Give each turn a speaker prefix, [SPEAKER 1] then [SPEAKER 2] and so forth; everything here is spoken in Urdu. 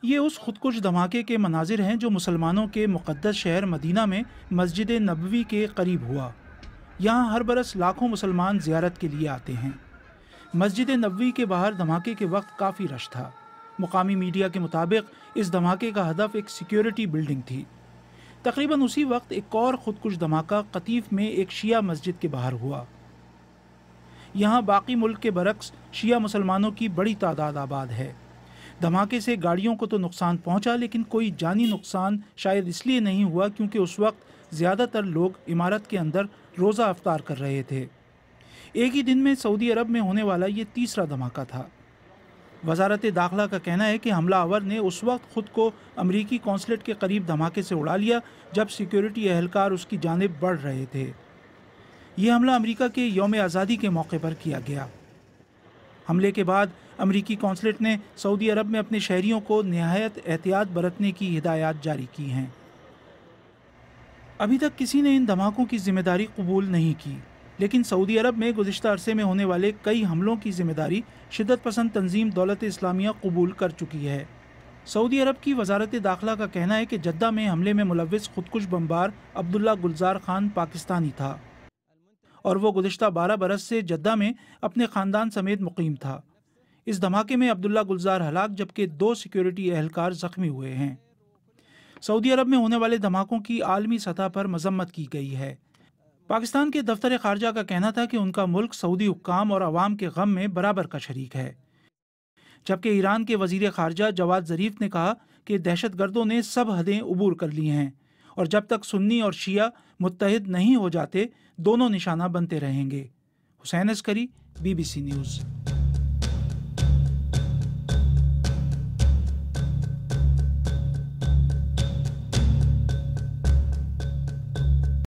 [SPEAKER 1] یہ اس خودکش دھماکے کے مناظر ہیں جو مسلمانوں کے مقدس شہر مدینہ میں مسجد نبوی کے قریب ہوا۔ یہاں ہر برس لاکھوں مسلمان زیارت کے لیے آتے ہیں۔ مسجد نبوی کے باہر دھماکے کے وقت کافی رش تھا۔ مقامی میڈیا کے مطابق اس دھماکے کا ہدف ایک سیکیورٹی بلڈنگ تھی۔ تقریباً اسی وقت ایک اور خودکش دھماکہ قطیف میں ایک شیعہ مسجد کے باہر ہوا۔ یہاں باقی ملک کے برعکس شیعہ مسلمانوں کی بڑی تعداد آباد ہے۔ دھماکے سے گاڑیوں کو تو نقصان پہنچا، لیکن کوئی جانی نقصان شاید اس لیے نہیں ہوا کیونکہ اس وقت زیادہ تر لوگ عمارت کے اندر روزہ افطار کر رہے تھے۔ ایک ہی دن میں سعودی عرب میں ہونے والا یہ تیسرا دھماکہ تھا۔ وزارت داخلہ کا کہنا ہے کہ حملہ آور نے اس وقت خود کو امریکی قونصلیٹ کے قریب دھماکے سے اڑا لیا جب سیکیورٹی اہلکار اس کی جانب بڑھ رہے تھے۔ یہ حملہ امریکہ کے یوم آزادی کے موقع پر کیا گیا۔ حملے کے بعد امریکی قونصلیٹ نے سعودی عرب میں اپنے شہریوں کو نہایت احتیاط برتنے کی ہدایات جاری کی ہیں۔ ابھی تک کسی نے ان دھماکوں کی ذمہ داری قبول نہیں کی، لیکن سعودی عرب میں گزشتہ عرصے میں ہونے والے کئی حملوں کی ذمہ داری شدت پسند تنظیم دولت اسلامیہ قبول کر چکی ہے۔ سعودی عرب کی وزارت داخلہ کا کہنا ہے کہ جدہ میں حملے میں ملوث خودکش بمبار عبداللہ گلزار خان پاکستانی تھا اور وہ گزشتہ 12 برس سے جدہ میں اپنے خاندان سمیت مقیم تھا۔ اس دھماکے میں عبداللہ گلزار ہلاک جبکہ 2 سیکیورٹی اہلکار زخمی ہوئے ہیں۔ سعودی عرب میں ہونے والے دھماکوں کی عالمی سطح پر مذمت کی گئی ہے۔ پاکستان کے دفتر خارجہ کا کہنا تھا کہ ان کا ملک سعودی حکام اور عوام کے غم میں برابر کا شریک ہے، جبکہ ایران کے وزیر خارجہ جواد ظریف نے کہا کہ دہشت گردوں نے سب حدیں عبور کر لی ہیں اور جب تک سنی اور شیعہ متحد نہیں ہو جاتے دونوں نشانہ بنتے رہیں گے۔ حسین عسکری، BBC نیوز۔